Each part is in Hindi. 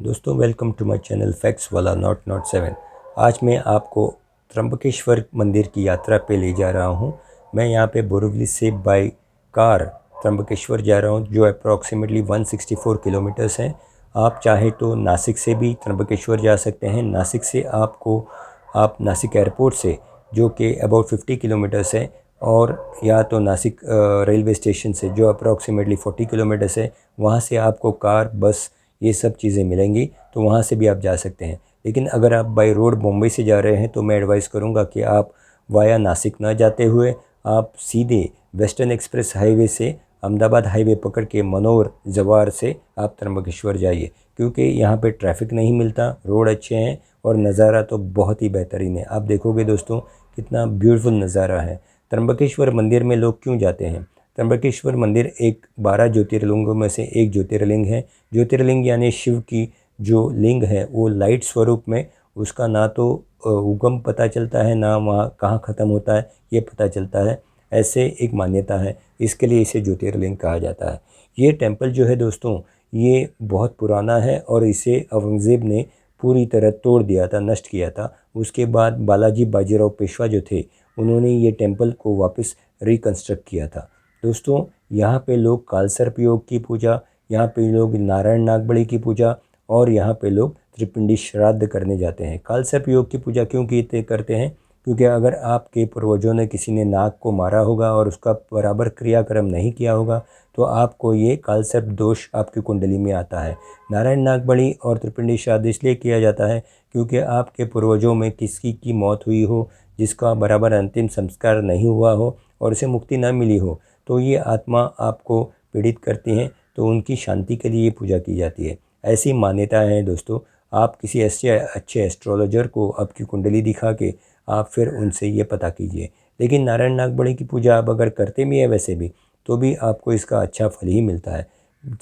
दोस्तों welcome to my channel facts वाला नॉट 7। आज मैं आपको त्र्यंबकेश्वर मंदिर की यात्रा पे ले जा रहा हूँ। मैं यहाँ पे बोरीवली से बाय कार त्र्यंबकेश्वर जा रहा हूँ, जो अप्रॉक्सीमेटली 164 किलोमीटर्स है। आप चाहे तो नासिक से भी त्र्यंबकेश्वर जा सकते हैं। नासिक से आप नासिक एयरपोर्ट से, जो कि अबाउट 50 किलोमीटर्स है, और या तो नासिक रेलवे स्टेशन से, जो अप्रॉक्सीमेटली 40 किलोमीटर्स है, वहाँ से आपको कार, बस, ये सब चीज़ें मिलेंगी, तो वहाँ से भी आप जा सकते हैं। लेकिन अगर आप बाय रोड मुंबई से जा रहे हैं तो मैं एडवाइस करूँगा कि आप वाया नासिक ना जाते हुए आप सीधे वेस्टर्न एक्सप्रेस हाईवे से अहमदाबाद हाईवे पकड़ के मनोर जवार से आप त्र्यंबकेश्वर जाइए, क्योंकि यहाँ पे ट्रैफिक नहीं मिलता, रोड अच्छे हैं और नज़ारा तो बहुत ही बेहतरीन है। आप देखोगे दोस्तों कितना ब्यूटीफुल नज़ारा है। त्र्यंबकेश्वर मंदिर में लोग क्यों जाते हैं? त्र्यंबकेश्वर मंदिर एक 12 ज्योतिर्लिंगों में से एक ज्योतिर्लिंग है। ज्योतिर्लिंग यानी शिव की जो लिंग है वो लाइट स्वरूप में, उसका ना तो उगम पता चलता है, ना वहाँ कहाँ ख़त्म होता है ये पता चलता है। ऐसे एक मान्यता है, इसके लिए इसे ज्योतिर्लिंग कहा जाता है। ये टेंपल जो है दोस्तों, ये बहुत पुराना है और इसे औरंगज़ेब ने पूरी तरह तोड़ दिया था, नष्ट किया था। उसके बाद बालाजी बाजीराव पेशवा जो थे, उन्होंने ये टेंपल को वापस रिकंस्ट्रक्ट किया था। दोस्तों यहाँ पे लोग कालसर्प योग की पूजा, यहाँ पे लोग नारायण नागबली की पूजा, और यहाँ पे लोग त्रिपिंडी श्राद्ध करने जाते हैं। कालसर्प योग की पूजा क्यों करते हैं? क्योंकि अगर आपके पूर्वजों ने किसी ने नाग को मारा होगा और उसका बराबर क्रियाक्रम नहीं किया होगा, तो आपको ये कालसर्प दोष आपकी कुंडली में आता है। नारायण नागबली और त्रिपिंडी श्राद्ध इसलिए किया जाता है क्योंकि आपके पूर्वजों में किसी की मौत हुई हो, जिसका बराबर अंतिम संस्कार नहीं हुआ हो और उसे मुक्ति न मिली हो, तो ये आत्मा आपको पीड़ित करती हैं, तो उनकी शांति के लिए पूजा की जाती है। ऐसी मान्यता है दोस्तों। आप किसी ऐसे अच्छे एस्ट्रोलॉजर को आपकी कुंडली दिखा के आप फिर उनसे ये पता कीजिए। लेकिन नारायण नागबली की पूजा आप अगर करते भी हैं वैसे भी, तो भी आपको इसका अच्छा फल ही मिलता है।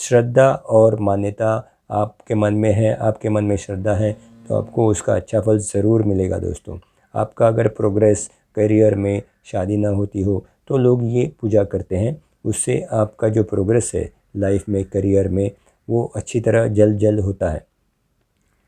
श्रद्धा और मान्यता आपके मन में है, आपके मन में श्रद्धा है, तो आपको उसका अच्छा फल ज़रूर मिलेगा दोस्तों। आपका अगर प्रोग्रेस करियर में, शादी ना होती हो, तो लोग ये पूजा करते हैं। उससे आपका जो प्रोग्रेस है लाइफ में, करियर में, वो अच्छी तरह जल्द होता है।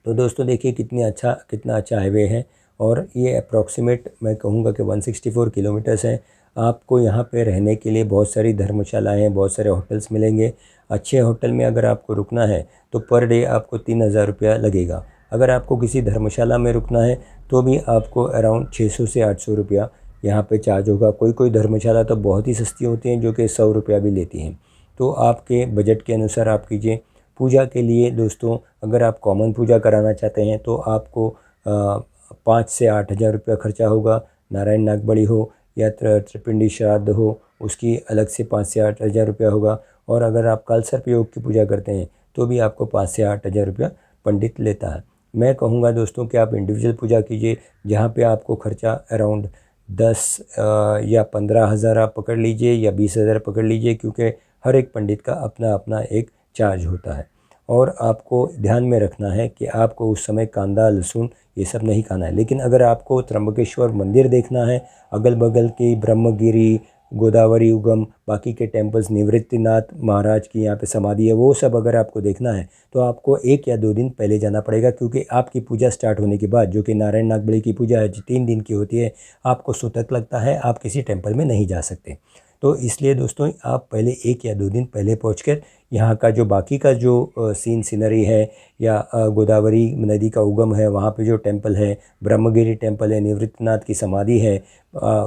तो दोस्तों देखिए कितना अच्छा हाईवे है, और ये अप्रॉक्सीमेट मैं कहूँगा कि 164 किलोमीटर्स है। आपको यहाँ पे रहने के लिए बहुत सारी धर्मशालाएँ हैं, बहुत सारे होटल्स मिलेंगे। अच्छे होटल में अगर आपको रुकना है तो पर डे आपको 3000 रुपया लगेगा। अगर आपको किसी धर्मशाला में रुकना है तो भी आपको अराउंड 600 से 800 रुपया यहाँ पे चार्ज होगा। कोई धर्मशाला तो बहुत ही सस्ती होती हैं, जो कि 100 रुपया भी लेती हैं। तो आपके बजट के अनुसार आप कीजिए। पूजा के लिए दोस्तों, अगर आप कॉमन पूजा कराना चाहते हैं तो आपको 5 से 8 हज़ार रुपया खर्चा होगा। नारायण नागबली हो या त्रिपिंडी श्राद्ध हो, उसकी अलग से 5 से 8 हज़ार रुपया होगा। और अगर आप कालसर्प योग की पूजा करते हैं तो भी आपको 5 से 8 हज़ार रुपया पंडित लेता है। मैं कहूँगा दोस्तों कि आप इंडिविजुअल पूजा कीजिए, जहाँ पे आपको खर्चा अराउंड 10 या 15 हज़ार आप पकड़ लीजिए, या 20 हज़ार पकड़ लीजिए, क्योंकि हर एक पंडित का अपना अपना एक चार्ज होता है। और आपको ध्यान में रखना है कि आपको उस समय कांदा, लहसुन ये सब नहीं खाना है। लेकिन अगर आपको त्र्यंबकेश्वर मंदिर देखना है, अगल बगल की ब्रह्मगिरी, गोदावरी उगम, बाकी के टेम्पल्स, निवृत्तिनाथ महाराज की यहाँ पे समाधि है, वो सब अगर आपको देखना है तो आपको 1 या 2 दिन पहले जाना पड़ेगा, क्योंकि आपकी पूजा स्टार्ट होने के बाद, जो कि नारायण नागबली की पूजा है, जो 3 दिन की होती है, आपको सूतक लगता है, आप किसी टेम्पल में नहीं जा सकते। तो इसलिए दोस्तों आप पहले 1 या 2 दिन पहले पहुंचकर यहाँ का जो बाकी का जो सीन सीनरी है, या गोदावरी नदी का उगम है, वहाँ पे जो टेंपल है, ब्रह्मगिरी टेंपल है, निवृत्तिनाथ की समाधि है,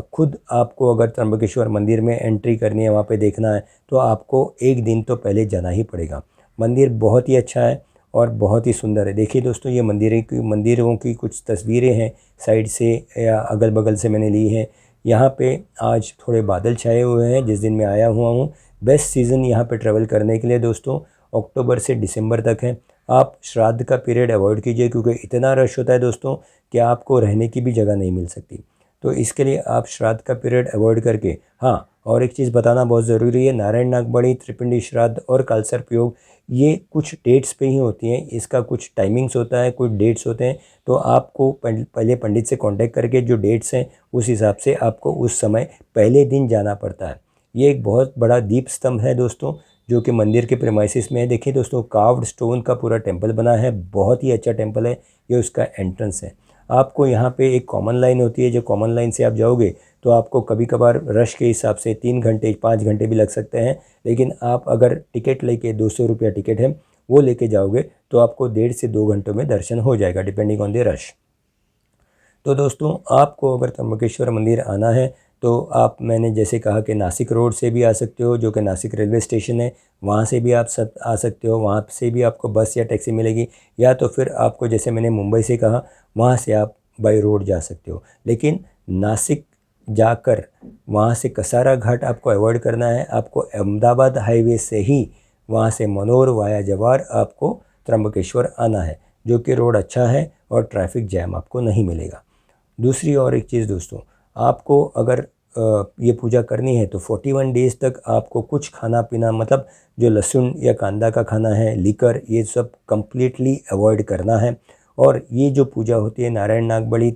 खुद आपको अगर त्र्यंबकेश्वर मंदिर में एंट्री करनी है, वहाँ पे देखना है, तो आपको 1 दिन तो पहले जाना ही पड़ेगा। मंदिर बहुत ही अच्छा है और बहुत ही सुंदर है। देखिए दोस्तों, ये मंदिरों की कुछ तस्वीरें हैं, साइड से या अगल बगल से मैंने ली हैं। यहाँ पे आज थोड़े बादल छाए हुए हैं जिस दिन मैं आया हुआ हूँ। बेस्ट सीज़न यहाँ पे ट्रैवल करने के लिए दोस्तों अक्टूबर से दिसंबर तक है। आप श्राद्ध का पीरियड अवॉइड कीजिए, क्योंकि इतना रश होता है दोस्तों कि आपको रहने की भी जगह नहीं मिल सकती। तो इसके लिए आप श्राद्ध का पीरियड अवॉइड करके, हाँ, और एक चीज़ बताना बहुत ज़रूरी है, नारायण नागबली, त्रिपिंडी श्राद्ध और कालसर्प योग, ये कुछ डेट्स पे ही होती हैं। इसका कुछ टाइमिंग्स होता है, कुछ डेट्स होते हैं। तो आपको पहले पंडित से कांटेक्ट करके जो डेट्स हैं उस हिसाब से आपको उस समय पहले दिन जाना पड़ता है। ये एक बहुत बड़ा दीप स्तंभ है दोस्तों, जो कि मंदिर के प्रेमाइसिस में है। देखिए दोस्तों, कार्व्ड स्टोन का पूरा टेंपल बना है, बहुत ही अच्छा टेंपल है। ये उसका एंट्रेंस है। आपको यहाँ पे एक कॉमन लाइन होती है, जो कॉमन लाइन से आप जाओगे तो आपको कभी कभार रश के हिसाब से 3 घंटे 5 घंटे भी लग सकते हैं। लेकिन आप अगर टिकट लेके 200 रुपया टिकट है वो लेके जाओगे तो आपको 1.5 से 2 घंटों में दर्शन हो जाएगा, डिपेंडिंग ऑन द रश। तो दोस्तों, आपको अगर त्र्यंबकेश्वर मंदिर आना है तो आप, मैंने जैसे कहा कि नासिक रोड से भी आ सकते हो, जो कि नासिक रेलवे स्टेशन है, वहाँ से भी आप सब आ सकते हो। वहाँ से भी आपको बस या टैक्सी मिलेगी, या तो फिर आपको, जैसे मैंने मुंबई से कहा, वहाँ से आप बाई रोड जा सकते हो। लेकिन नासिक जाकर वहाँ से कसारा घाट आपको अवॉइड करना है। आपको अहमदाबाद हाईवे से ही वहाँ से मनोर वाया जवार आपको त्र्यंबकेश्वर आना है, जो कि रोड अच्छा है और ट्रैफिक जैम आपको नहीं मिलेगा। दूसरी और एक चीज़ दोस्तों, आपको अगर ये पूजा करनी है तो 41 डेज़ तक आपको कुछ खाना पीना, मतलब जो लहसुन या कांदा का खाना है, लिकर, ये सब कम्प्लीटली अवॉइड करना है। और ये जो पूजा होती है नारायण नागबली,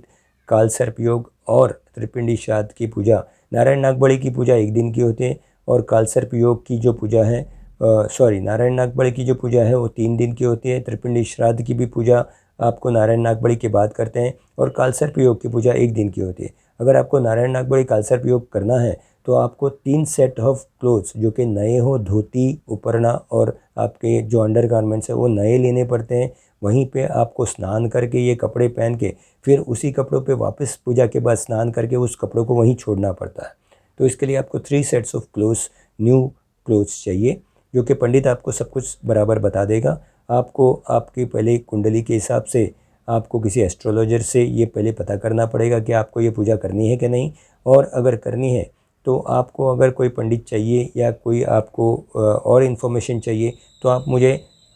काल सर्प योग और त्रिपिंडी श्राद्ध की पूजा, नारायण नागबली की पूजा 1 दिन की होती है और काल सर्प योग की जो पूजा है, नारायण नागबली की जो पूजा है वो 3 दिन की होती है। त्रिपिंडी श्राद्ध की भी पूजा आपको नारायण नागबली के बाद करते हैं और कालसर्प योग की पूजा 1 दिन की होती है। अगर आपको नारायण नागबली कालसर्प योग करना है तो आपको 3 सेट ऑफ क्लोथ्स, जो कि नए हो, धोती, उपरना और आपके जो अंडर गारमेंट्स है वो नए लेने पड़ते हैं। वहीं पे आपको स्नान करके ये कपड़े पहन के फिर उसी कपड़ों पे वापस पूजा के बाद स्नान करके उस कपड़ों को वहीं छोड़ना पड़ता है। तो इसके लिए आपको 3 sets of clothes, new clothes चाहिए, जो कि पंडित आपको सब कुछ बराबर बता देगा। आपको आपकी पहले कुंडली के हिसाब से आपको किसी एस्ट्रोलॉजर से ये पहले पता करना पड़ेगा कि आपको ये पूजा करनी है कि नहीं। और अगर करनी है तो आपको अगर कोई पंडित चाहिए या कोई आपको और इन्फॉर्मेशन चाहिए तो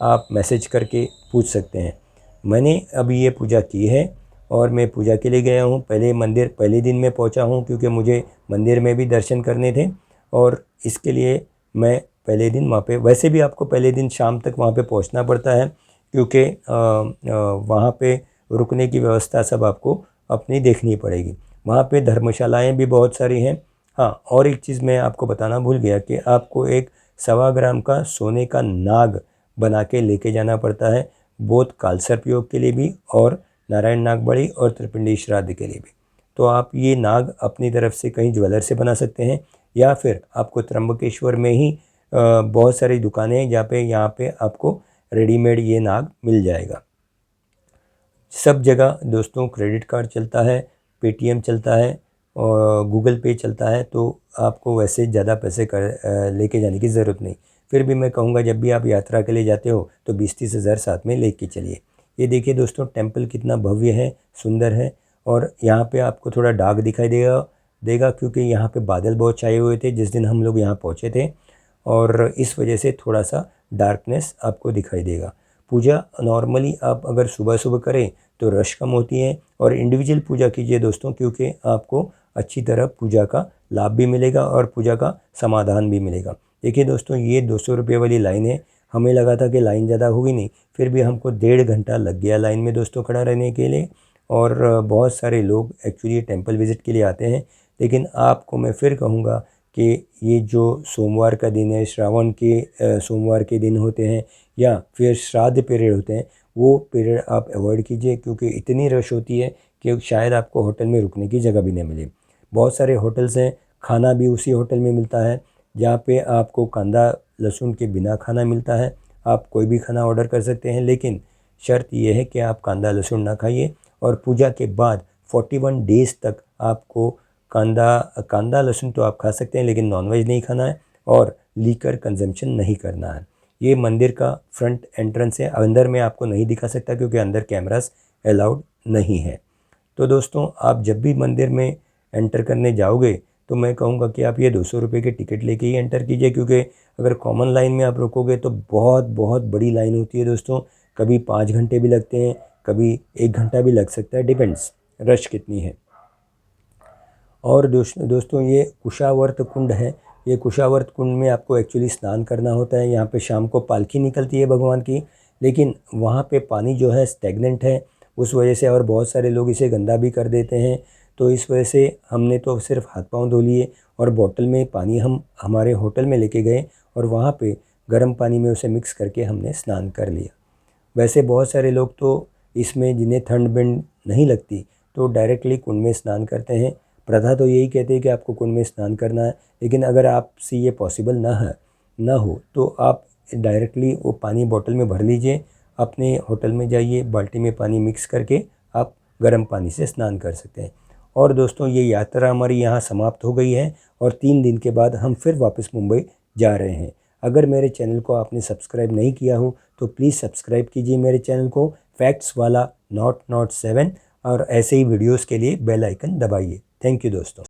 आप मैसेज करके पूछ सकते हैं। मैंने अभी ये पूजा की है और मैं पूजा के लिए गया हूँ। पहले दिन में पहुँचा हूँ क्योंकि मुझे मंदिर में भी दर्शन करने थे और इसके लिए मैं पहले दिन वहाँ पे, वैसे भी आपको पहले दिन शाम तक वहाँ पे पहुँचना पड़ता है क्योंकि वहाँ पे रुकने की व्यवस्था सब आपको अपनी देखनी पड़ेगी। वहाँ पे धर्मशालाएँ भी बहुत सारी हैं। हाँ, और एक चीज़ मैं आपको बताना भूल गया कि आपको एक 1.25 ग्राम का सोने का नाग बना के लेके जाना पड़ता है, बोथ कालसर्प योग के लिए भी और नारायण नागबली और त्रिपिंडी श्राद्ध के लिए भी। तो आप ये नाग अपनी तरफ से कहीं ज्वेलर से बना सकते हैं या फिर आपको त्र्यंबकेश्वर में ही बहुत सारी दुकानें हैं जहाँ पे यहाँ पे आपको रेडीमेड ये नाग मिल जाएगा। सब जगह दोस्तों क्रेडिट कार्ड चलता है, पेटीएम चलता है और गूगल पे चलता है, तो आपको वैसे ज़्यादा पैसे लेके जाने की ज़रूरत नहीं। फिर भी मैं कहूँगा जब भी आप यात्रा के लिए जाते हो तो 20-30 हज़ार साथ में लेके चलिए। ये देखिए दोस्तों, टेम्पल कितना भव्य है, सुंदर है। और यहाँ पे आपको थोड़ा डार्क दिखाई देगा क्योंकि यहाँ पे बादल बहुत छाए हुए थे जिस दिन हम लोग यहाँ पहुँचे थे और इस वजह से थोड़ा सा डार्कनेस आपको दिखाई देगा। पूजा नॉर्मली आप अगर सुबह सुबह करें तो रश कम होती है और इंडिविजुअल पूजा कीजिए दोस्तों, क्योंकि आपको अच्छी तरह पूजा का लाभ भी मिलेगा और पूजा का समाधान भी मिलेगा। देखिए दोस्तों, ये 200 रुपये वाली लाइन है। हमें लगा था कि लाइन ज़्यादा होगी नहीं, फिर भी हमको 1.5 घंटा लग गया लाइन में दोस्तों खड़ा रहने के लिए। और बहुत सारे लोग एक्चुअली टेंपल विज़िट के लिए आते हैं। लेकिन आपको मैं फिर कहूँगा कि ये जो सोमवार का दिन है, श्रावण के सोमवार के दिन होते हैं या फिर श्राद्ध पीरियड होते हैं, वो पीरियड आप अवॉइड कीजिए क्योंकि इतनी रश होती है कि शायद आपको होटल में रुकने की जगह भी नहीं मिले। बहुत सारे होटल्स हैं, खाना भी उसी होटल में मिलता है जहाँ पे आपको कांदा लहसुन के बिना खाना मिलता है। आप कोई भी खाना ऑर्डर कर सकते हैं, लेकिन शर्त यह है कि आप कांदा लहसुन ना खाइए और पूजा के बाद 41 डेज़ तक आपको कांदा लहसुन तो आप खा सकते हैं लेकिन नॉनवेज नहीं खाना है और लीकर कंजम्पशन नहीं करना है। ये मंदिर का फ्रंट एंट्रेंस है, अंदर में आपको नहीं दिखा सकता क्योंकि अंदर कैमरास अलाउड नहीं है। तो दोस्तों, आप जब भी मंदिर में एंटर करने जाओगे तो मैं कहूँगा कि आप ये 200 रुपये के टिकट लेके ही एंटर कीजिए, क्योंकि अगर कॉमन लाइन में आप रुकोगे तो बहुत बहुत बड़ी लाइन होती है दोस्तों। कभी 5 घंटे भी लगते हैं, कभी 1 घंटा भी लग सकता है, डिपेंड्स रश कितनी है। और दोस्तों, ये कुशावर्त कुंड है। ये कुशावर्त कुंड में आपको एक्चुअली स्नान करना होता है। यहाँ पे शाम को पालकी निकलती है भगवान की, लेकिन वहाँ पे पानी जो है स्टेगनेंट है, उस वजह से, और बहुत सारे लोग इसे गंदा भी कर देते हैं। तो इस वजह से हमने तो सिर्फ हाथ पांव धो लिए और बोतल में पानी हम हमारे होटल में लेके गए और वहाँ पे गर्म पानी में उसे मिक्स करके हमने स्नान कर लिया। वैसे बहुत सारे लोग तो इसमें जिन्हें ठंड बिंड नहीं लगती तो डायरेक्टली कुंड में स्नान करते हैं। प्रथा तो यही कहती है कि आपको कुंड में स्नान करना है, लेकिन अगर आपसे ये पॉसिबल ना हो तो आप डायरेक्टली वो पानी बोतल में भर लीजिए, अपने होटल में जाइए, बाल्टी में पानी मिक्स करके आप गर्म पानी से स्नान कर सकते हैं। और दोस्तों, ये यात्रा हमारी यहाँ समाप्त हो गई है और 3 दिन के बाद हम फिर वापस मुंबई जा रहे हैं। अगर मेरे चैनल को आपने सब्सक्राइब नहीं किया हो तो प्लीज़ सब्सक्राइब कीजिए मेरे चैनल को, फैक्ट्स वाला नॉट 7, और ऐसे ही वीडियोस के लिए बेल आइकन दबाइए। थैंक यू दोस्तों।